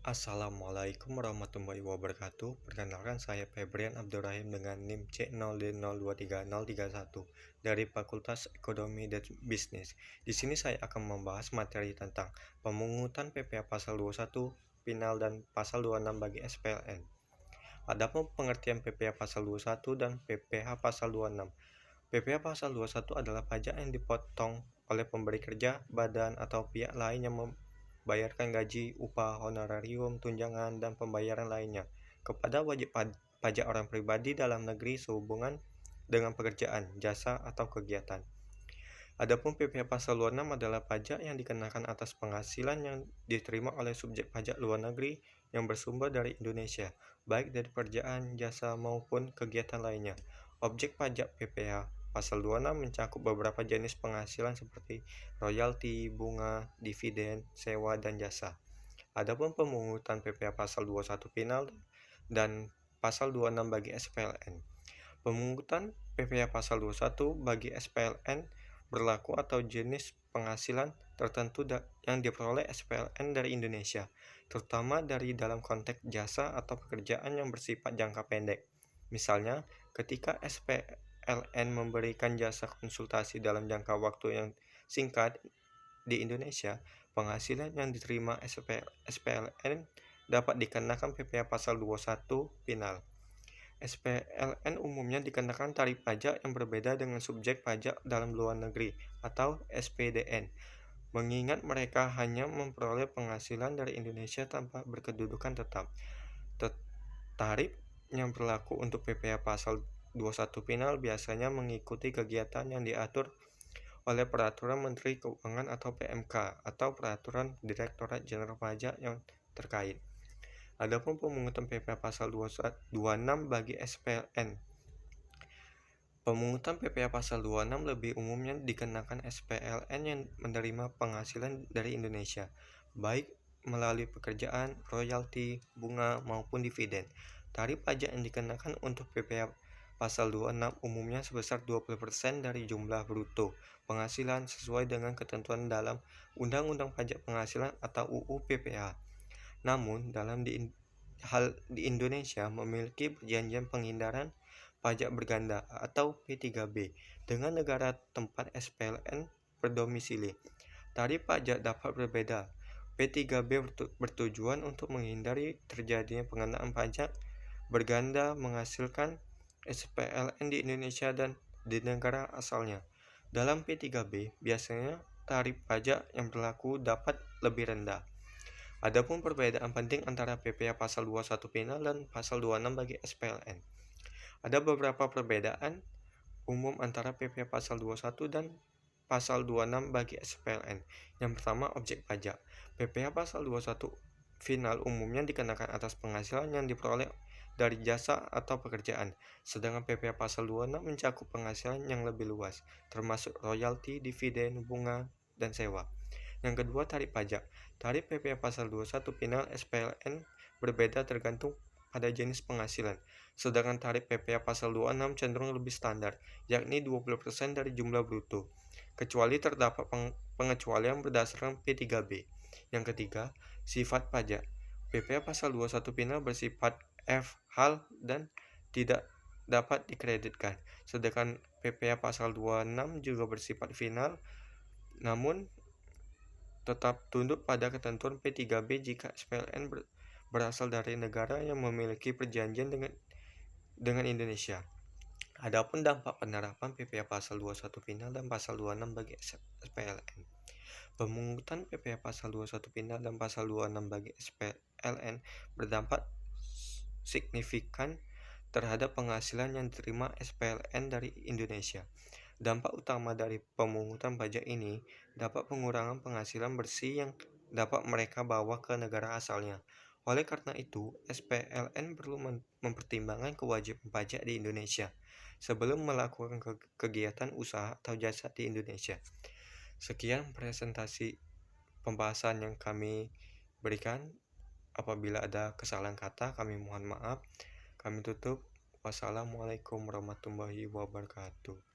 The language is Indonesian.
Assalamualaikum warahmatullahi wabarakatuh. Perkenalkan saya Febrian Abdurrahim dengan NIM C0D023031 dari Fakultas Ekonomi dan Bisnis. Di sini saya akan membahas materi tentang pemungutan PPh pasal 21 final dan pasal 26 bagi SPLN. Adapun pengertian PPh pasal 21 dan PPh pasal 26. PPh pasal 21 adalah pajak yang dipotong oleh pemberi kerja, badan, atau pihak lain yang membayarkan gaji, upah, honorarium, tunjangan, dan pembayaran lainnya kepada wajib pajak orang pribadi dalam negeri sehubungan dengan pekerjaan, jasa, atau kegiatan. Adapun PPh pasal 26 adalah pajak yang dikenakan atas penghasilan yang diterima oleh subjek pajak luar negeri yang bersumber dari Indonesia, baik dari pekerjaan, jasa, maupun kegiatan lainnya. Objek pajak PPh pasal 26 mencakup beberapa jenis penghasilan seperti royalti, bunga, dividen, sewa, dan jasa. Adapun pemungutan PPh pasal 21 final dan pasal 26 bagi SPLN. Pemungutan PPh pasal 21 bagi SPLN berlaku atau jenis penghasilan tertentu yang diperoleh SPLN dari Indonesia, terutama dari dalam konteks jasa atau pekerjaan yang bersifat jangka pendek. Misalnya, ketika SPLN memberikan jasa konsultasi dalam jangka waktu yang singkat di Indonesia, penghasilan yang diterima SPLN dapat dikenakan PPh pasal 21 final. SPLN umumnya dikenakan tarif pajak yang berbeda dengan subjek pajak dalam luar negeri atau SPDN, mengingat mereka hanya memperoleh penghasilan dari Indonesia tanpa berkedudukan tetap. Tarif yang berlaku untuk PPh pasal 21 final biasanya mengikuti kegiatan yang diatur oleh Peraturan Menteri Keuangan atau PMK atau Peraturan Direktorat Jenderal Pajak yang terkait. Adapun pemungutan PPh pasal 26 bagi SPLN. Pemungutan PPh pasal 26 lebih umumnya dikenakan SPLN yang menerima penghasilan dari Indonesia, baik melalui pekerjaan, royalti, bunga, maupun dividen. Tarif pajak yang dikenakan untuk PPh pasal 26 umumnya sebesar 20% dari jumlah bruto penghasilan sesuai dengan ketentuan dalam Undang-Undang Pajak Penghasilan atau UU PPh. Namun, di Indonesia memiliki perjanjian penghindaran pajak berganda atau P3B dengan negara tempat SPLN berdomisili. Tarif pajak dapat berbeda. P3B bertujuan untuk menghindari terjadinya pengenaan pajak berganda menghasilkan SPLN di Indonesia dan di negara asalnya. Dalam P3B, biasanya tarif pajak yang berlaku dapat lebih rendah. Adapun perbedaan penting antara PPh pasal 21 final dan pasal 26 bagi SPLN. Ada beberapa perbedaan umum antara PPh pasal 21 dan pasal 26 bagi SPLN. Yang pertama, objek pajak. PPh pasal 21 final umumnya dikenakan atas penghasilan yang diperoleh dari jasa atau pekerjaan, sedangkan PPh pasal 26 mencakup penghasilan yang lebih luas, termasuk royalti, dividen, bunga, dan sewa. Yang kedua, tarif pajak. Tarif PPh pasal 21 final SPLN berbeda tergantung pada jenis penghasilan, sedangkan tarif PPh pasal 26 cenderung lebih standar, yakni 20% dari jumlah bruto, kecuali terdapat pengecualian berdasarkan P3B. Yang ketiga, sifat pajak. PPh pasal 21 final bersifat hal dan tidak dapat dikreditkan, sedangkan PPh pasal 26 juga bersifat final, namun tetap tunduk pada ketentuan P3B jika SPLN berasal dari negara yang memiliki perjanjian dengan Indonesia. Adapun dampak penerapan PPh pasal 21 final dan pasal 26 bagi SPLN. Pemungutan PPh pasal 21 final dan pasal 26 bagi SPLN berdampak signifikan terhadap penghasilan yang diterima SPLN dari Indonesia. Dampak utama dari pemungutan pajak ini dapat pengurangan penghasilan bersih yang dapat mereka bawa ke negara asalnya. Oleh karena itu, SPLN perlu mempertimbangkan kewajiban pajak di Indonesia sebelum melakukan kegiatan usaha atau jasa di Indonesia. Sekian presentasi pembahasan yang kami berikan. Apabila ada kesalahan kata, kami mohon maaf. Kami tutup. Wassalamualaikum warahmatullahi wabarakatuh.